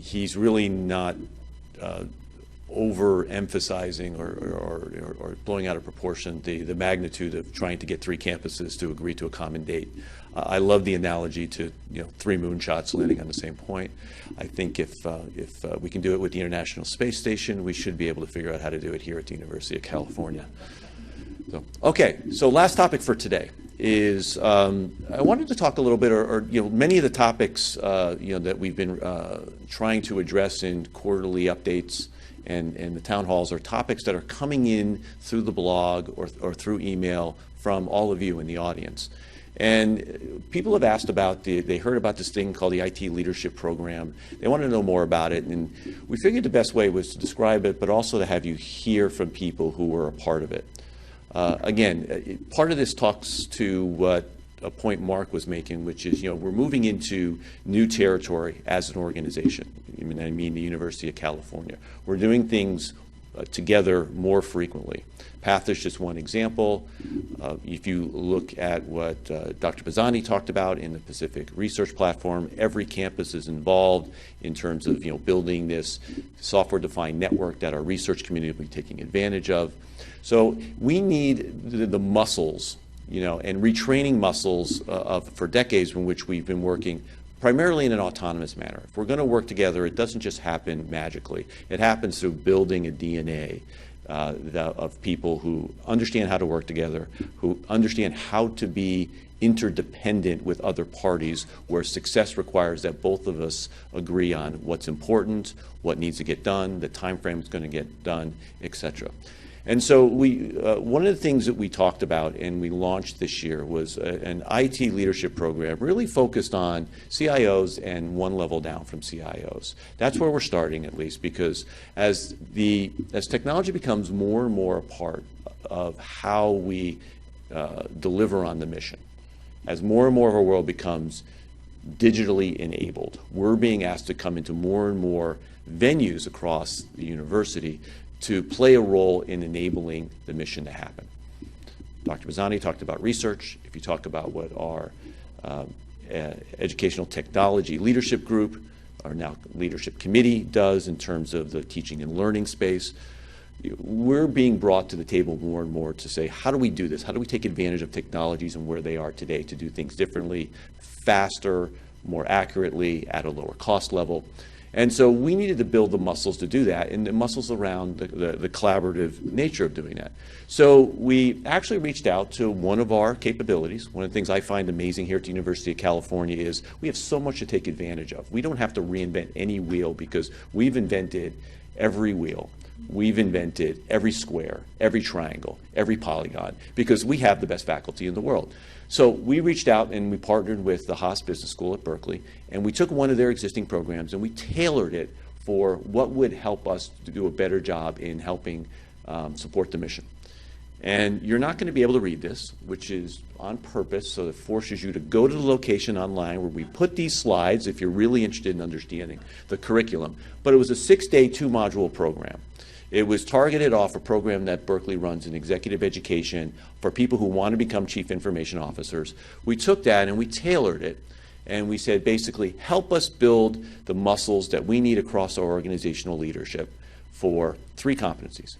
He's really not overemphasizing or blowing out of proportion the magnitude of trying to get 3 campuses to agree to a common date. I love the analogy to 3 moonshots landing on the same point. I think if we can do it with the International Space Station, we should be able to figure out how to do it here at the University of California. So, okay, so last topic for today is I wanted to talk a little bit, or many of the topics that we've been trying to address in quarterly updates and the town halls are topics that are coming in through the blog or through email from all of you in the audience. And people have asked about they heard about this thing called the IT Leadership Program. They want to know more about it, and we figured the best way was to describe it, but also to have you hear from people who were a part of it. Again, part of this talks to what a point Mark was making, which is, we're moving into new territory as an organization. I mean the University of California. We're doing things together more frequently. PATH is just one example. If you look at what Dr. Pisani talked about in the Pacific Research Platform, every campus is involved in terms of building this software-defined network that our research community will be taking advantage of. So we need the muscles, and retraining muscles for decades in which we've been working primarily in an autonomous manner. If we're going to work together, it doesn't just happen magically. It happens through building a DNA of people who understand how to work together, who understand how to be interdependent with other parties, where success requires that both of us agree on what's important, what needs to get done, the time frame it's going to get done, etc. And so one of the things that we talked about and we launched this year was an IT leadership program really focused on CIOs and one level down from CIOs. That's where we're starting, at least, because as technology becomes more and more a part of how we deliver on the mission, as more and more of our world becomes digitally enabled, we're being asked to come into more and more venues across the university to play a role in enabling the mission to happen. Dr. Pisani talked about research. If you talk about what our Educational Technology Leadership Group, our now Leadership Committee, does in terms of the teaching and learning space, we're being brought to the table more and more to say, how do we do this? How do we take advantage of technologies and where they are today to do things differently, faster, more accurately, at a lower cost level? And so we needed to build the muscles to do that, and the muscles around the collaborative nature of doing that. So we actually reached out to one of our capabilities. One of the things I find amazing here at the University of California is we have so much to take advantage of. We don't have to reinvent any wheel because we've invented every wheel. We've invented every square, every triangle, every polygon, because we have the best faculty in the world. So we reached out and we partnered with the Haas Business School at Berkeley, and we took one of their existing programs and we tailored it for what would help us to do a better job in helping support the mission. And you're not going to be able to read this, which is on purpose, so it forces you to go to the location online where we put these slides if you're really interested in understanding the curriculum. But it was a 6-day, 2-module program. It was targeted off a program that Berkeley runs in executive education for people who want to become chief information officers. We took that and we tailored it, and we said, basically, help us build the muscles that we need across our organizational leadership for 3 competencies.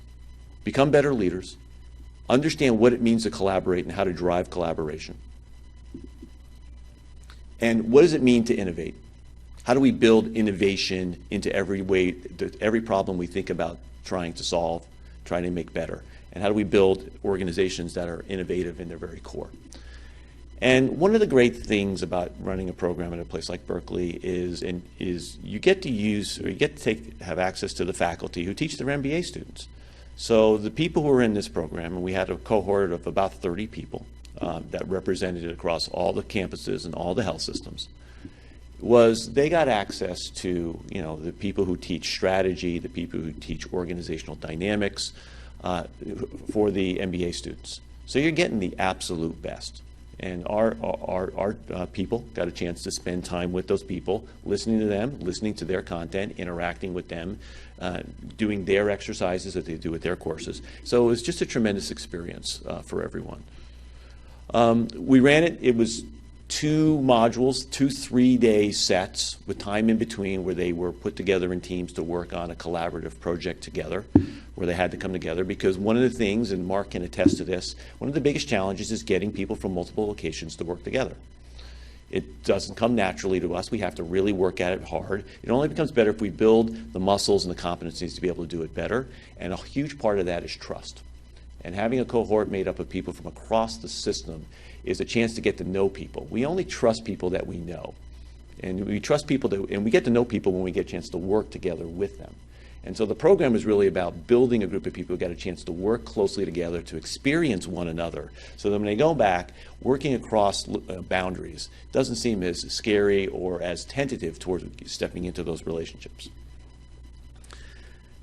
Become better leaders, understand what it means to collaborate and how to drive collaboration, and what does it mean to innovate? How do we build innovation into every problem we think about trying to solve, trying to make better? And how do we build organizations that are innovative in their very core? And one of the great things about running a program at a place like Berkeley is you get to have access to the faculty who teach their MBA students. So the people who were in this program, and we had a cohort of about 30 people that represented it across all the campuses and all the health systems, they got access to the people who teach strategy, the people who teach organizational dynamics for the MBA students. So you're getting the absolute best. And our people got a chance to spend time with those people, listening to them, listening to their content, interacting with them, doing their exercises that they do with their courses. So it was just a tremendous experience for everyone. We ran it. It was 2 modules, 2 3-day sets with time in between where they were put together in teams to work on a collaborative project together, where they had to come together. Because one of the things, and Mark can attest to this, one of the biggest challenges is getting people from multiple locations to work together. It doesn't come naturally to us. We have to really work at it hard. It only becomes better if we build the muscles and the competencies to be able to do it better. And a huge part of that is trust. And having a cohort made up of people from across the system is a chance to get to know people. We only trust people that we know. And we trust people and we get to know people when we get a chance to work together with them. And so the program is really about building a group of people who got a chance to work closely together, to experience one another, so that when they go back, working across boundaries doesn't seem as scary or as tentative towards stepping into those relationships.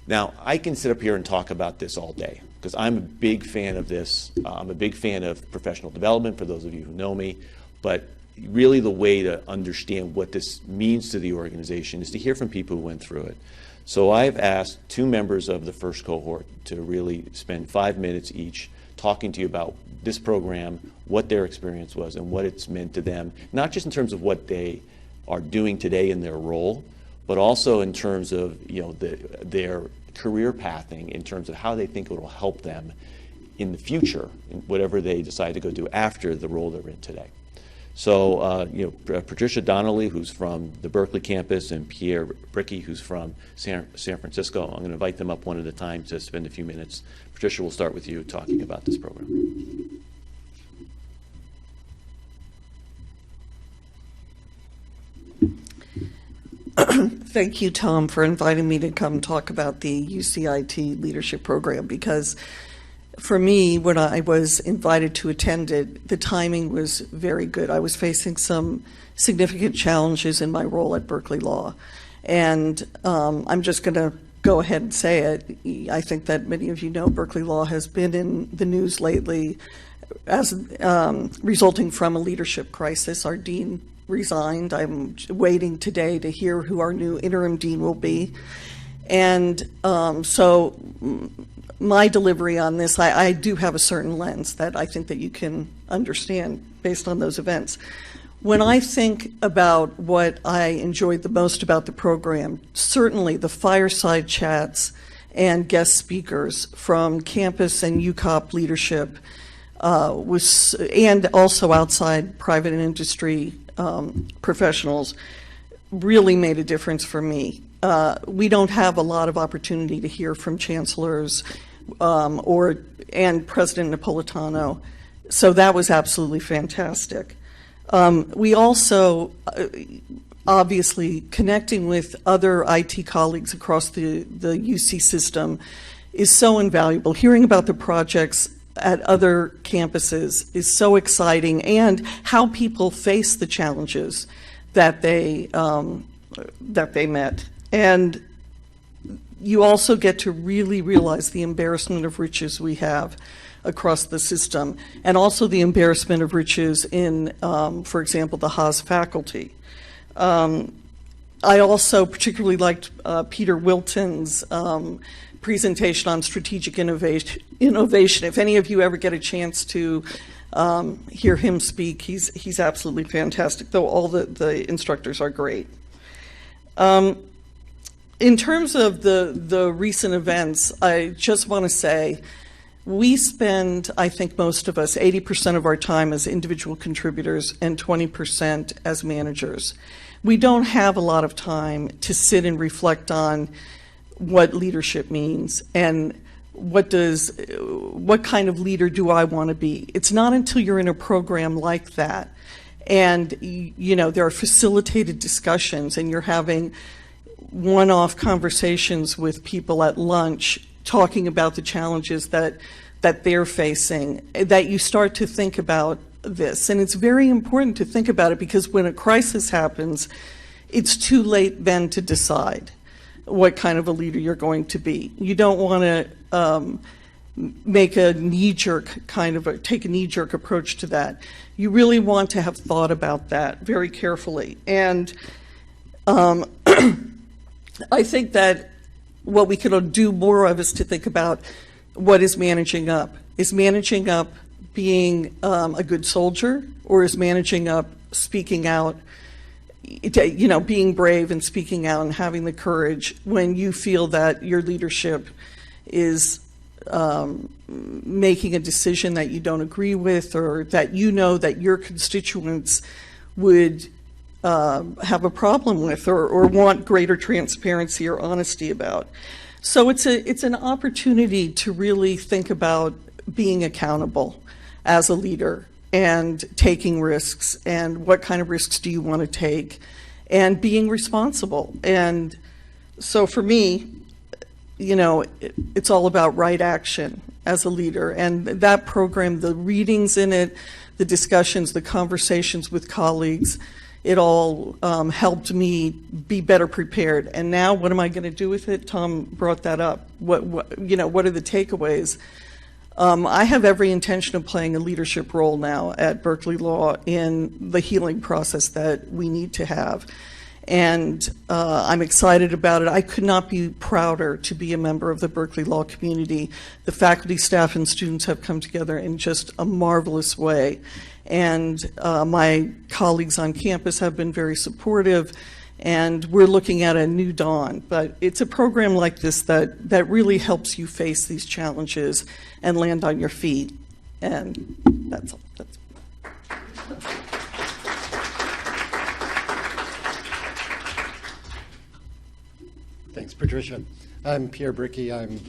Now, I can sit up here and talk about this all day, because I'm a big fan of this. I'm a big fan of professional development, for those of you who know me, but really the way to understand what this means to the organization is to hear from people who went through it. So I've asked 2 members of the first cohort to really spend 5 minutes each talking to you about this program, what their experience was, and what it's meant to them, not just in terms of what they are doing today in their role, but also in terms of their career pathing, in terms of how they think it will help them in the future, in whatever they decide to go do after the role they're in today. So, Patricia Donnelly, who's from the Berkeley campus, and Pierre Bricky, who's from San Francisco. I'm going to invite them up one at a time to spend a few minutes. Patricia, we'll start with you talking about this program. Thank you, Tom, for inviting me to come talk about the UCIT Leadership Program, because for me, when I was invited to attend it, the timing was very good. I was facing some significant challenges in my role at Berkeley Law. And I'm just going to go ahead and say it. I think that many of you know Berkeley Law has been in the news lately as resulting from a leadership crisis. Our dean resigned. I'm waiting today to hear who our new interim dean will be. And so my delivery on this, I do have a certain lens that I think that you can understand based on those events. When I think about what I enjoyed the most about the program, certainly the fireside chats and guest speakers from campus and UCOP leadership and also outside private and industry professionals really made a difference for me. We don't have a lot of opportunity to hear from chancellors and President Napolitano, so that was absolutely fantastic. We also, obviously, connecting with other IT colleagues across the UC system is so invaluable. Hearing about the projects at other campuses is so exciting, and how people face the challenges that they met. And you also get to really realize the embarrassment of riches we have across the system, and also the embarrassment of riches in, for example, the Haas faculty. I also particularly liked Peter Wilton's presentation on strategic innovation. If any of you ever get a chance to hear him speak, he's absolutely fantastic, though all the instructors are great. In terms of the recent events, I just want to say we spend, I think most of us, 80% of our time as individual contributors and 20% as managers. We don't have a lot of time to sit and reflect on what leadership means and what kind of leader do I want to be. It's not until you're in a program like that and there are facilitated discussions and you're having one-off conversations with people at lunch talking about the challenges that they're facing, that you start to think about this. And it's very important to think about it, because when a crisis happens, it's too late then to decide what kind of a leader you're going to be. You don't want to make a knee-jerk take a knee-jerk approach to that. You really want to have thought about that very carefully. And I think that what we could do more of is to think about what is managing up. Is managing up being a good soldier, or is managing up, speaking out, being brave and speaking out and having the courage when you feel that your leadership is making a decision that you don't agree with, or that you know that your constituents would have a problem with, or want greater transparency or honesty about. So it's an opportunity to really think about being accountable as a leader and taking risks, and what kind of risks do you want to take, and being responsible. And so for me, it's all about right action as a leader. And that program, the readings in it, the discussions, the conversations with colleagues, it all helped me be better prepared. And now what am I going to do with it? Tom brought that up. What are the takeaways? I have every intention of playing a leadership role now at Berkeley Law in the healing process that we need to have. And I'm excited about it. I could not be prouder to be a member of the Berkeley Law community. The faculty, staff, and students have come together in just a marvelous way. And my colleagues on campus have been very supportive, and we're looking at a new dawn. But it's a program like this that really helps you face these challenges and land on your feet. And that's all. Thanks, Patricia. I'm Pierre Bricky. I'm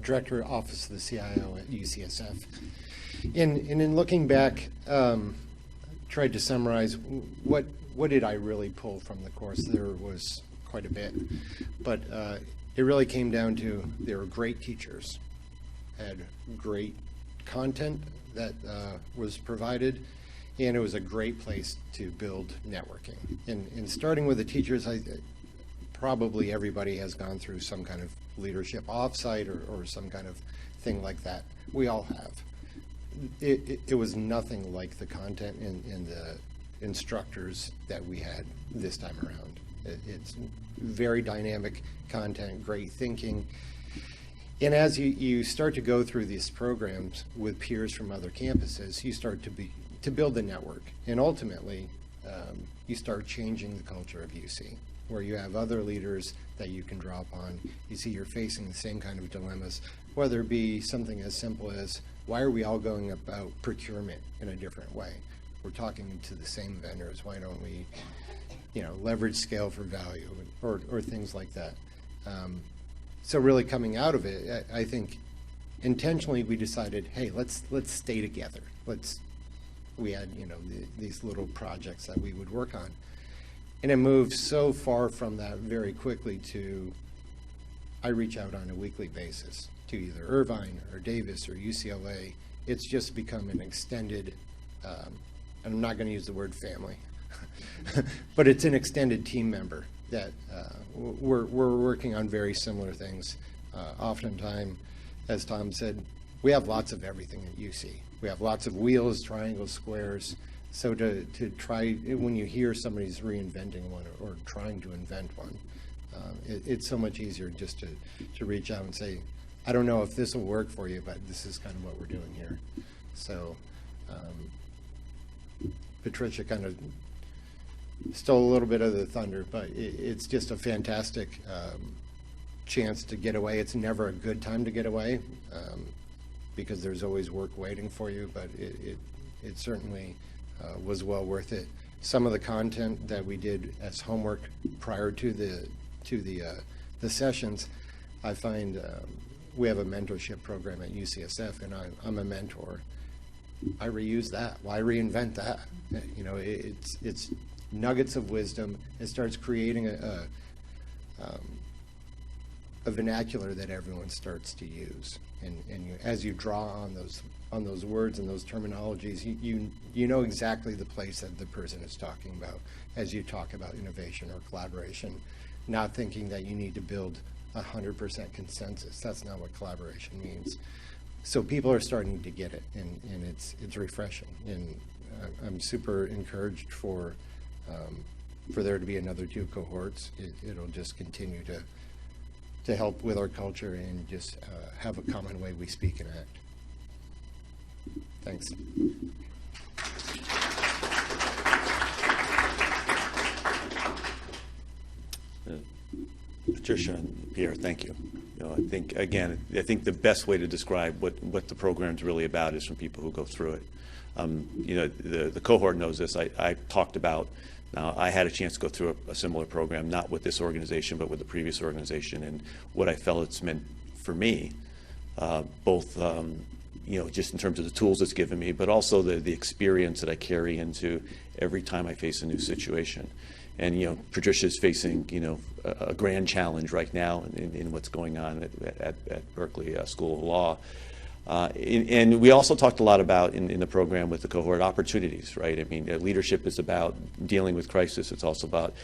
Director of Office of the CIO at UCSF. In looking back, tried to summarize what did I really pull from the course. There was quite a bit, but it really came down to they were great teachers, had great content that was provided, and it was a great place to build networking. And starting with the teachers, probably everybody has gone through some kind of leadership offsite or some kind of thing like that. We all have. It was nothing like the content in the instructors that we had this time around. It's very dynamic content, great thinking. And as you start to go through these programs with peers from other campuses, you start to build a network. And ultimately, you start changing the culture of UC, where you have other leaders that you can draw upon. You see you're facing the same kind of dilemmas, whether it be something as simple as, why are we all going about procurement in a different way? We're talking to the same vendors. Why don't we, leverage scale for value, or things like that? So really coming out of it, I think intentionally we decided, hey, let's stay together. We had these little projects that we would work on, and it moved so far from that very quickly to I reach out on a weekly basis to either Irvine or Davis or UCLA. It's just become an extended, and I'm not going to use the word family, but it's an extended team member that we're working on very similar things. Oftentimes, as Tom said, we have lots of everything at UC. We have lots of wheels, triangles, squares. So to try, when you hear somebody's reinventing one or trying to invent one, it's so much easier just to reach out and say, I don't know if this will work for you, but this is kind of what we're doing here. So Patricia kind of stole a little bit of the thunder, but it's just a fantastic chance to get away. It's never a good time to get away because there's always work waiting for you, but it certainly was well worth it. Some of the content that we did as homework prior to the sessions, I find we have a mentorship program at UCSF, and I'm a mentor. I reuse that. Why reinvent that? It's nuggets of wisdom. It starts creating a vernacular that everyone starts to use, and as you draw on those words and those terminologies, you know exactly the place that the person is talking about as you talk about innovation or collaboration, not thinking that you need to build 100% consensus. That's not what collaboration means. So people are starting to get it, and it's refreshing, and I'm super encouraged for there to be another 2 cohorts. It'll just continue to help with our culture and just have a common way we speak and act. Thanks. Patricia and Pierre, thank you. You know, I think, again, I think the best way to describe what the program's really about is from people who go through it. You know, the cohort knows this. I talked about, now I had a chance to go through a similar program, not with this organization, but with the previous organization, and what I felt it's meant for me, both, you know, just in terms of the tools it's given me, but also the experience that I carry into every time I face a new situation. And, you know, Patricia's facing, you know, a grand challenge right now in what's going on at Berkeley School of Law. And we also talked a lot about in the program with the cohort opportunities, right? I mean, leadership is about dealing with crisis. It's also about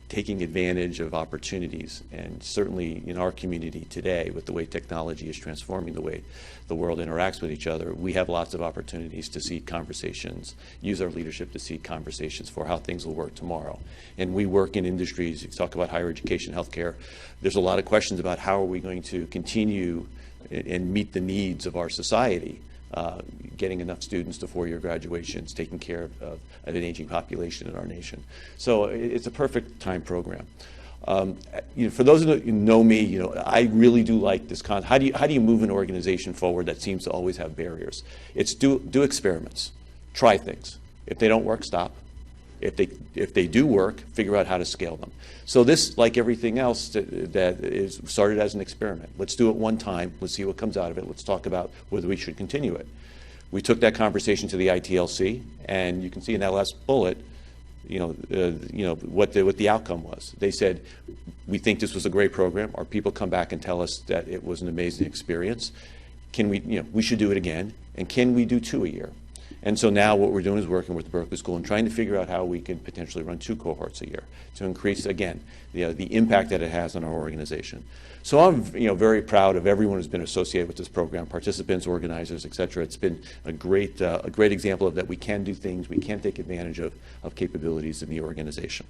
taking advantage of opportunities. And certainly in our community today, with the way technology is transforming the way the world interacts with each other, we have lots of opportunities to seek conversations, use our leadership to seek conversations for how things will work tomorrow. And we work in industries, you talk about higher education, healthcare, there's a lot of questions about how are we going to continue and meet the needs of our society, getting enough students to four-year graduations, taking care of an aging population in our nation. So it's a perfect time program. You know, for those who know me, you know, I really do like this concept. How do you move an organization forward that seems to always have barriers? It's do experiments, try things. If they don't work, stop. If they do work, figure out how to scale them. So this, like everything else that is started as an experiment. Let's do it one time. Let's see what comes out of it. Let's talk about whether we should continue it. We took that conversation to the ITLC, and you can see in that last bullet, you know what the outcome was. They said, we think this was a great program. Our people come back and tell us that it was an amazing experience. Can we, you know, we should do it again, and can we do 2 a year? And so now what we're doing is working with the Berkeley School and trying to figure out how we can potentially run 2 cohorts a year to increase, again, the impact that it has on our organization. So I'm, you know, very proud of everyone who's been associated with this program, participants, organizers, et cetera. It's been a great example of that we can do things, we can take advantage of capabilities in the organization.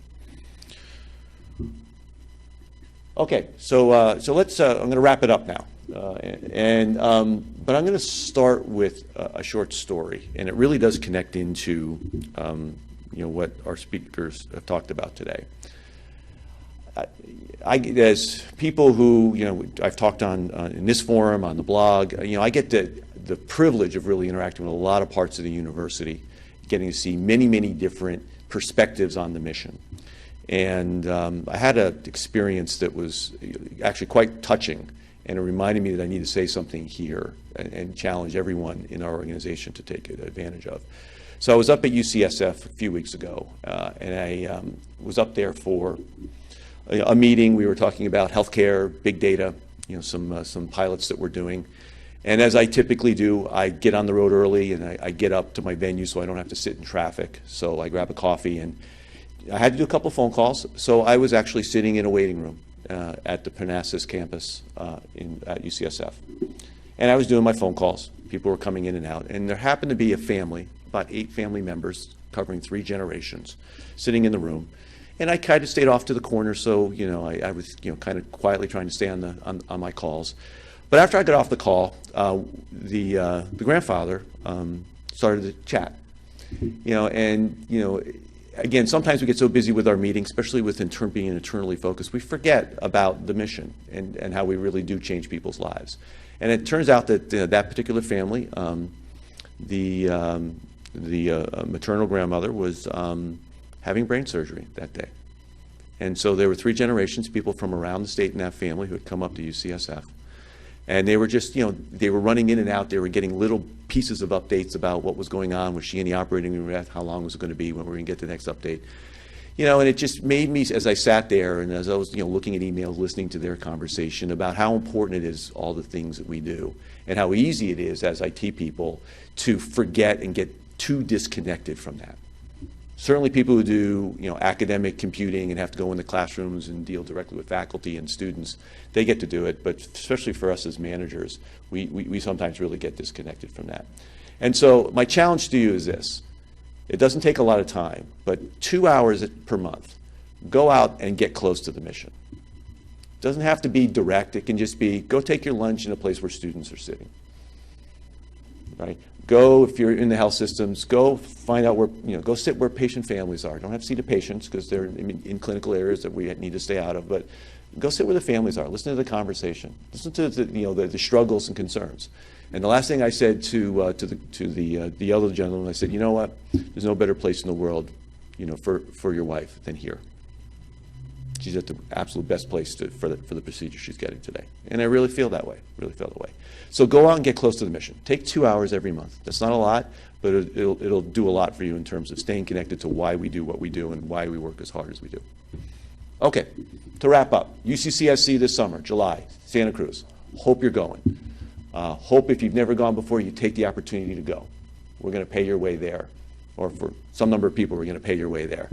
Okay, so let's, I'm going to wrap it up now. But I'm going to start with a short story, and it really does connect into you know, what our speakers have talked about today. As people who, you know, I've talked on in this forum, on the blog, you know, I get the privilege of really interacting with a lot of parts of the university, getting to see many, many different perspectives on the mission. And I had an experience that was actually quite touching, and it reminded me that I need to say something here and challenge everyone in our organization to take advantage of. So I was up at UCSF a few weeks ago, and I was up there for a meeting. We were talking about healthcare, big data, you know, some pilots that we're doing. And as I typically do, I get on the road early, and I get up to my venue so I don't have to sit in traffic. So I grab a coffee, and I had to do a couple of phone calls. So I was actually sitting in a waiting room at the Parnassus campus at UCSF. And I was doing my phone calls. People were coming in and out. And there happened to be a family, about 8 family members, covering 3 generations, sitting in the room. And I kind of stayed off to the corner, so, you know, I was, you know, kind of quietly trying to stay on my calls. But after I got off the call, the grandfather started to chat. You know, and, you know, again, sometimes we get so busy with our meetings, especially with being internally focused, we forget about the mission and how we really do change people's lives. And it turns out that that particular family, the maternal grandmother was having brain surgery that day. And so there were 3 generations, people from around the state in that family who had come up to UCSF. And they were just, you know, they were running in and out. They were getting little pieces of updates about what was going on. Was she in the operating room? How long was it going to be? When we were going to get the next update? You know, and it just made me, as I sat there and as I was, you know, looking at emails, listening to their conversation about how important it is, all the things that we do, and how easy it is as IT people to forget and get too disconnected from that. Certainly people who do, you know, academic computing and have to go in the classrooms and deal directly with faculty and students, they get to do it, but especially for us as managers, we sometimes really get disconnected from that. And so my challenge to you is this. It doesn't take a lot of time, but 2 hours per month, go out and get close to the mission. It doesn't have to be direct. It can just be, go take your lunch in a place where students are sitting. Right? Go, if you're in the health systems, go find out where, go sit where patient families are. Don't have to see the patients because they're in clinical areas that we need to stay out of, but go sit where the families are. Listen to the conversation. Listen to the struggles and concerns. And the last thing I said to the elderly gentleman, I said, you know what? There's no better place in the world, for your wife than here. She's at the absolute best place for the procedure she's getting today. And I really feel that way, So go out and get close to the mission. Take 2 hours every month. That's not a lot, but it'll do a lot for you in terms of staying connected to why we do what we do and why we work as hard as we do. Okay, to wrap up, UCCSC this summer, July, Santa Cruz. Hope you're going. Hope if you've never gone before, you take the opportunity to go. We're going to pay your way there. Or for some number of people, we're going to pay your way there.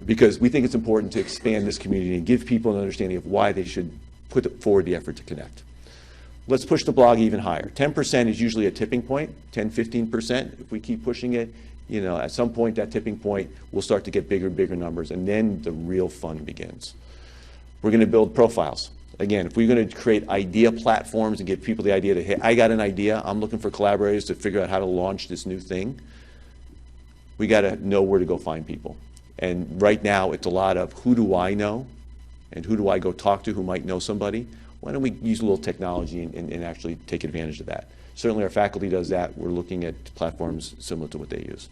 Because we think it's important to expand this community and give people an understanding of why they should put forward the effort to connect. Let's push the blog even higher. 10% is usually a tipping point, 10, 15%. If we keep pushing it, at some point, that tipping point will start to get bigger and bigger numbers, and then the real fun begins. We're going to build profiles. Again, if we're going to create idea platforms and give people the idea that, hey, I got an idea, I'm looking for collaborators to figure out how to launch this new thing, we got to know where to go find people. And right now, it's a lot of who do I know and who do I go talk to who might know somebody? Why don't we use a little technology and actually take advantage of that? Certainly our faculty does that. We're looking at platforms similar to what they use.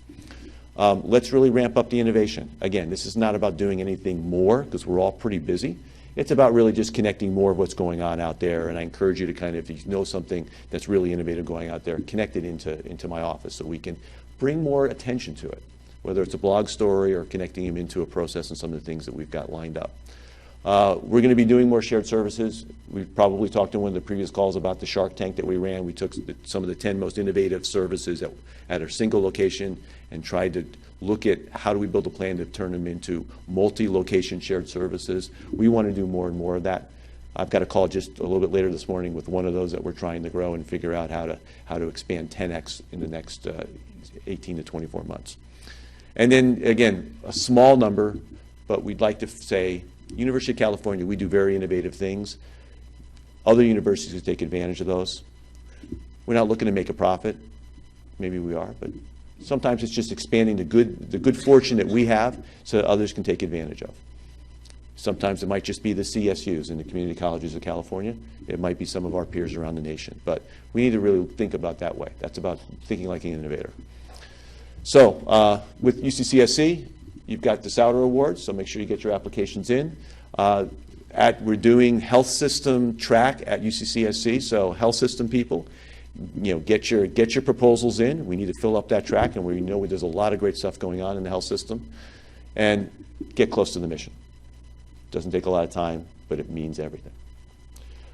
Let's really ramp up the innovation. Again, this is not about doing anything more because we're all pretty busy. It's about really just connecting more of what's going on out there. And I encourage you to kind of, if you know something that's really innovative going out there, connect it into my office so we can bring more attention to it, whether it's a blog story or connecting them into a process and some of the things that we've got lined up. We're going to be doing more shared services. We've probably talked in one of the previous calls about the Shark Tank that we ran. We took some of the 10 most innovative services at a single location and tried to look at how do we build a plan to turn them into multi-location shared services. We want to do more and more of that. I've got a call just a little bit later this morning with one of those that we're trying to grow and figure out how to expand 10x in the next 18 to 24 months. And then, again, a small number, but we'd like to say, University of California, we do very innovative things. Other universities could take advantage of those. We're not looking to make a profit. Maybe we are, but sometimes it's just expanding the good fortune that we have so that others can take advantage of. Sometimes it might just be the CSUs and the community colleges of California. It might be some of our peers around the nation. But we need to really think about that way. That's about thinking like an innovator. So with UCCSC, you've got the Souter Awards, so make sure you get your applications in. We're doing health system track at UCCSC, so health system people, get your proposals in. We need to fill up that track, and we know there's a lot of great stuff going on in the health system. And get close to the mission. Doesn't take a lot of time, but it means everything.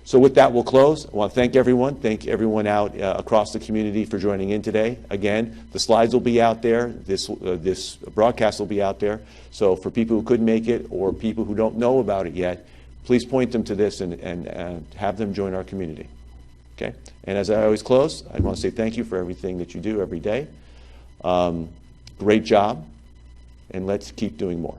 So with that, we'll close. I want to thank everyone. Thank everyone out across the community for joining in today. Again, the slides will be out there. This broadcast will be out there. So for people who couldn't make it or people who don't know about it yet, please point them to this and have them join our community. Okay? And as I always close, I want to say thank you for everything that you do every day. Great job, and let's keep doing more.